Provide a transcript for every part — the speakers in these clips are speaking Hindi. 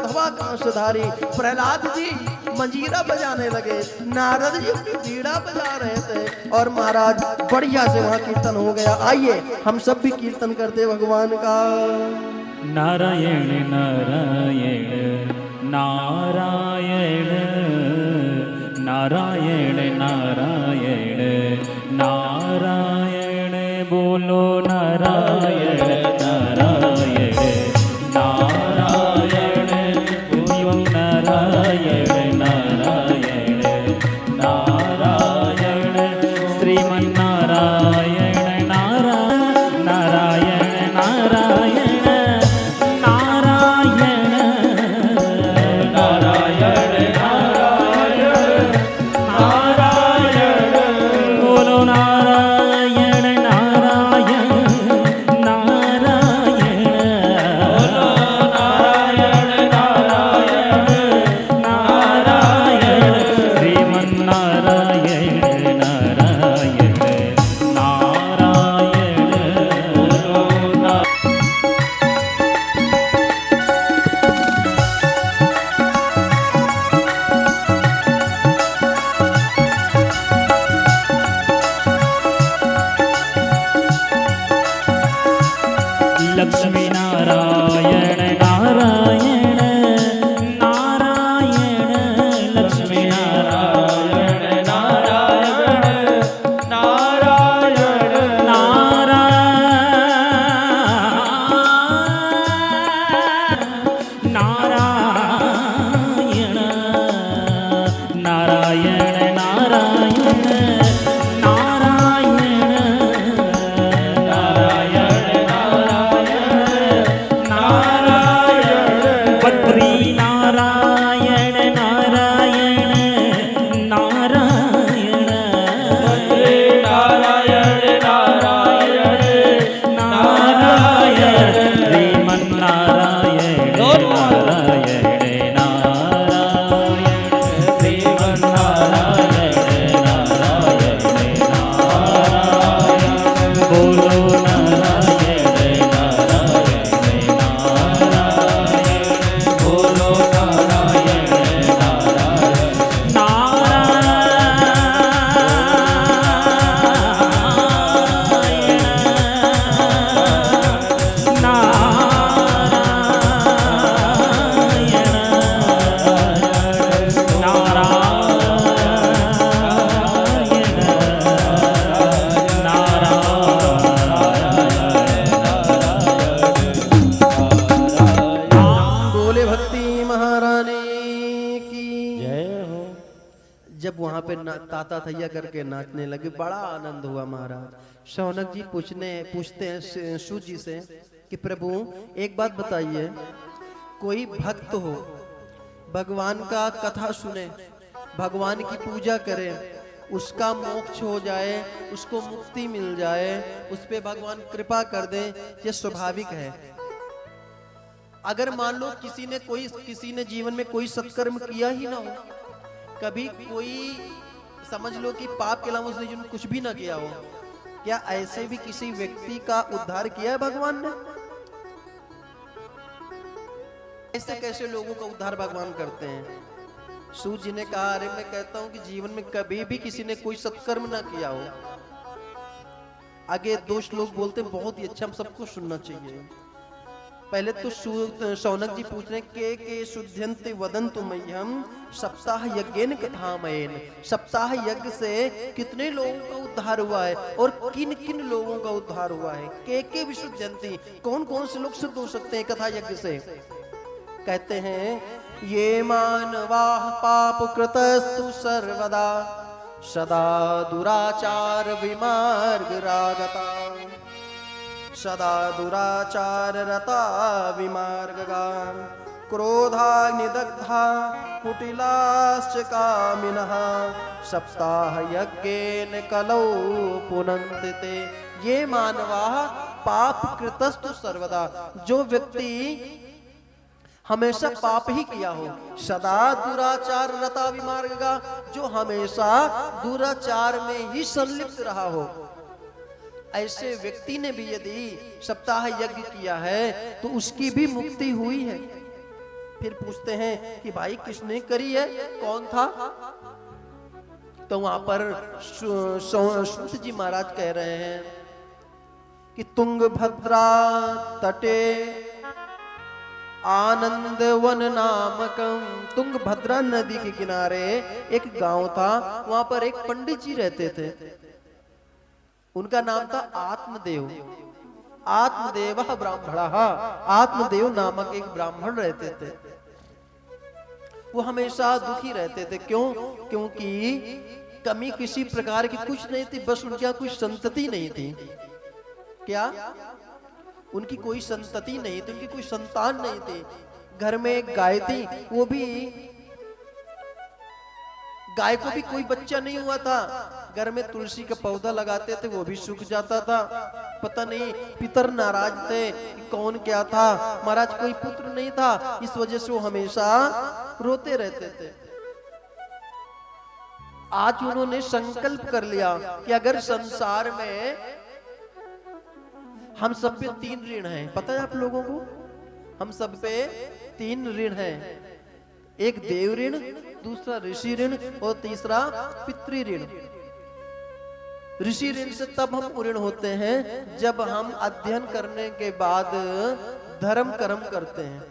ऊर्ध्वा कांशधारी। प्रहलाद जी मंजीरा बजाने लगे, नारद जी अपनी बीड़ा बजा रहे थे और महाराज बढ़िया से वहां कीर्तन हो गया। आइए हम सब भी कीर्तन करते भगवान का। नारायण नारायण नारायण नारायण नारायण नारायण बोलो नारायण नारायण नारायण बोलो नारायण नारायण नारायण श्रीमन्नारायण नारायण नारायण नारायण नारायण नारायण नारायण बोलो नारायण नारायण नारायण बोलो नारायण नारायण नारायण श्रीमन्नारायण नारायण नारायण बोलो लक्ष्मी नारायण नारायण नारायण लक्ष्मी नारायण नारायण नारायण नारायण नारायण नारायण नारायण बद्री नारायण नारायण नारायण नारायण नारायण नारायण श्रीमन्नारायण नारायण नारायण श्रीमन्नारायण नारायण नारायण बोलो नारायण नारायण नारायण बोलो नारायण नारायण बोले भक्ति महारानी की जय हो। जब वहां पे ताता थैया करके नाचने लगे बड़ा आनंद हुआ महाराज। शौनक जी पूछते हैं सूत जी से कि प्रभु एक बात बताइए, कोई भक्त हो भगवान का कथा सुने, भगवान की पूजा करे, उसका मोक्ष हो जाए, उसको मुक्ति मिल जाए, उस पे भगवान कृपा कर दे, ये स्वाभाविक है। अगर मान लो किसी ने जीवन में कोई सत्कर्म किया ही ना हो, कभी कोई समझ लो कि पाप के अलावा उसने जीवन कुछ भी ना किया हो, क्या ऐसे भी किसी व्यक्ति का उद्धार किया है भगवान ने? ऐसे कैसे लोगों का उद्धार भगवान करते हैं? सूत जी ने कहा, अरे मैं कहता हूं कि जीवन में कभी भी किसी ने कोई सत्कर्म ना किया हो। आगे दो श्लोक बोलते बहुत ही अच्छा, हम सबको सुनना चाहिए। पहले तो शौनक जी पूछ रहे के शुद्ध्यन्ते वदन्तु मह्यम सप्ताह यज्ञेन कथामयेन। सप्ताह यज्ञ से कितने लोगों का उद्धार हुआ है और किन किन लोगों का उद्धार हुआ है? के विशुद्धयन्ति, कौन कौन से लोग शुद्ध हो सकते हैं कथा यज्ञ से? कहते हैं ये मानवाः पाप कृतस्तु सर्वदा सदा दुराचार विमार्ग रागता सदा दुराचार रता विमार्गगा क्रोधाग्निदग्धा कुटिलाश्च कामिनः सप्ताह यज्ञेन कलौ पुनन्ति ते। ये मानवाः पाप कृतस्तु सर्वदा, जो व्यक्ति हमेशा पाप ही किया हो, सदा दुराचार रता विमार्गगा, जो हमेशा दुराचार में ही संलिप्त रहा हो, ऐसे व्यक्ति ने भी यदि सप्ताह यज्ञ किया है तो उसकी भी मुक्ति हुई है। फिर पूछते हैं कि भाई किसने करी है, कौन था? तो वहां पर सूत जी महाराज कह रहे हैं कि तुंगभद्रा तटे आनंदवन नामकम, तुंगभद्रा नदी के किनारे एक गांव था, वहां पर एक पंडित जी रहते थे, उनका नाम था आत्मदेव। आत्मदेव ब्राह्मण, आत्मदेव नामक एक ब्राह्मण रहते थे। वो हमेशा दुखी रहते थे। क्यों? क्योंकि कमी किसी प्रकार की कुछ नहीं थी, बस उनके यहाँ कोई संतति नहीं थी। क्या? उनकी कोई संतति नहीं थी, उनकी कोई संतान नहीं थी। घर में एक गाय थी, वो भी गाय को भी कोई बच्चा नहीं हुआ था। घर में तुलसी का पौधा लगाते थे, वो भी सूख जाता था। पता नहीं पितर नाराज थे, कौन क्या था, महाराज कोई पुत्र नहीं था, इस वजह से वो हमेशा रोते रहते थे। आज उन्होंने संकल्प कर लिया कि अगर संसार में हम सब पे 3 ऋण हैं, पता है आप लोगों को? हम सब पे 3 ऋण हैं। एक देव ऋण, दूसरा ऋषि ऋण और तीसरा पितृ ऋण। ऋषि ऋण से तब हम ऋण होते हैं जब हम अध्ययन करने के बाद धर्म कर्म करते हैं,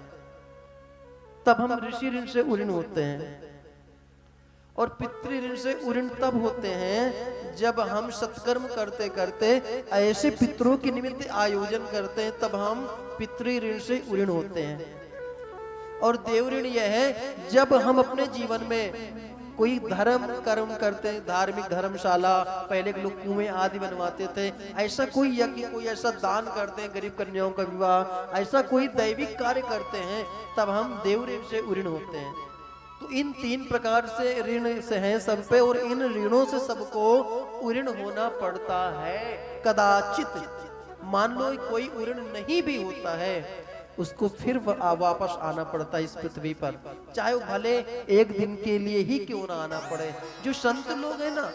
तब हम ऋषि ऋण से ऋण होते हैं। और पितृ ऋण से ऋण तब होते हैं जब हम सत्कर्म करते करते ऐसे पितरों के निमित्त आयोजन करते हैं, तब हम पितृ ऋण से ऋण होते हैं। और देव ऋण यह है जब हम अपने जीवन में कोई धर्म कर्म करते हैं, धार्मिक धर्मशाला, पहले के लोग कुएं आदि बनवाते थे, ऐसा कोई यज्ञ, कोई ऐसा दान करते हैं, गरीब कन्याओं का विवाह, ऐसा कोई दैविक कार्य करते हैं, तब हम देव ऋण से ऋण होते हैं। तो इन 3 प्रकार से ऋण से हैं सब पे, और इन ऋणों से सबको ऋण होना पड़ता है। कदाचित मान लो कोई ऋण नहीं भी होता है, उसको फिर वापस आना पड़ता है इस पृथ्वी पर, चाहे वो भले एक दिन के लिए ही क्यों ना आना पड़े। जो संत लोग हैं ना,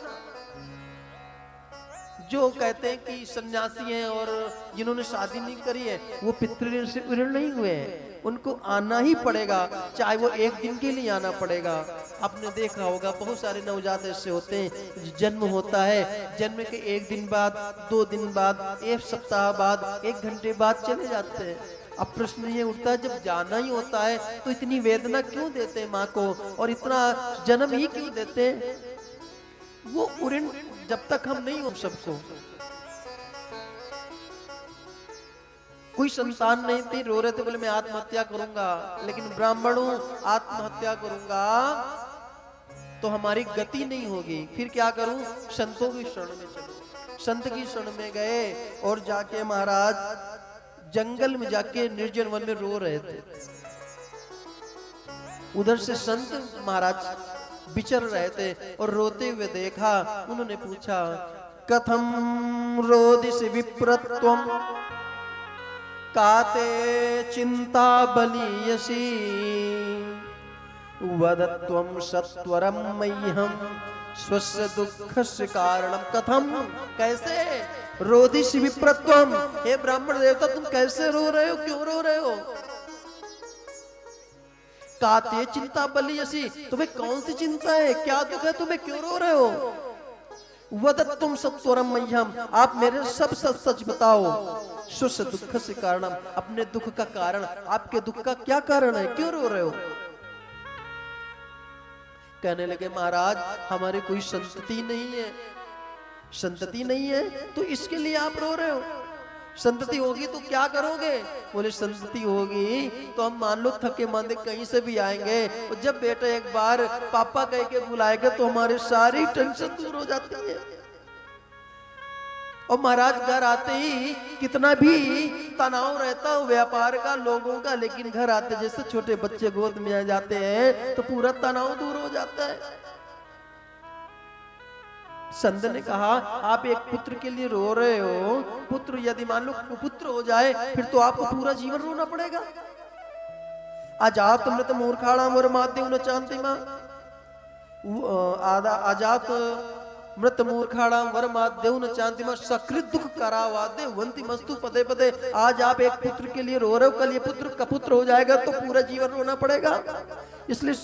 जो कहते हैं कि सन्यासी हैं और जिन्होंने शादी नहीं करी है, वो पितृ ऋण से ऋण नहीं हुए हैं, उनको आना ही पड़ेगा, चाहे वो एक दिन के लिए आना पड़ेगा। आपने देखा होगा बहुत सारे नवजात ऐसे होते हैं, जन्म होता है, जन्म के 1 दिन बाद, 2 दिन बाद, 1 सप्ताह बाद, 1 घंटे बाद चले जाते हैं। अब प्रश्न ये उठता है, जब जाना ही होता है तो इतनी वेदना क्यों देते हैं माँ को, और इतना जन्म ही क्यों देते हैं? वो ऋण जब तक हम नहीं हो सबको, कोई संतान नहीं थी, रो रहे थे, बोले मैं आत्महत्या करूंगा, लेकिन ब्राह्मण हूं, आत्महत्या करूंगा तो हमारी गति नहीं होगी, फिर क्या करूं? संतों की शरण में चलो। संत की शरण में गए और जाके महाराज जंगल में जाके निर्जन वन में रो रहे थे। उधर से संत महाराज विचर रहे थे और रोते हुए देखा। उन्होंने पूछा, कथम रोदिस विप्रत्वम काते चिंता बलीयसी वदत्वम सत्वरम मह्यम स्वस्य दुःखस्य कारणम। कथम, कैसे? रोदिस विप्रत्वम, हे ब्राह्मण देवता तुम कैसे रो रहे हो, क्यों रो रहे हो? काते चिंता बलीयसी, तुम्हें कौन सी चिंता है, क्या दुख है तुम्हें, क्यों रो रहे हो? वदत्वम सत्वरम मह्यम, आप मेरे सब सच सच बताओ। स्वस्य दुःख से कारणम, अपने दुख का कारण, आपके दुख का क्या कारण है, क्यों रो रहे हो? कहने लगे, महाराज हमारी कोई संतति नहीं है। संतति नहीं है तो इसके लिए आप रो रहे हो? संतति होगी तो क्या करोगे? बोले संतति होगी तो हम मान लो थके मांदे कहीं से भी आएंगे, और जब बेटा एक बार पापा कह के बुलाएगा तो हमारी सारी टेंशन दूर हो जाती है। और महाराज घर आते ही कितना भी तनाव रहता हो व्यापार का, लोगों का, लेकिन घर आते जैसे छोटे बच्चे गोद में आ जाते हैं तो पूरा तनाव दूर हो जाता है। संत ने कहा, आप एक पुत्र के लिए रो रहे हो, पुत्र यदि मान लो कुपुत्र हो जाए फिर तो आपको पूरा जीवन रोना पड़ेगा। अजात मृत मूर्खाणा मोर माते न चांति मां, आजात मृत मूर्खाणाम वरमाद देव न चांतिमा सकृत दुख करावादे वंती मस्तु पदे पदे। आज आप एक पुत्र के लिए रो रहे हो, कल ये पुत्र कपुत्र हो जाएगा तो पूरा जीवन रोना पड़ेगा। इसलिए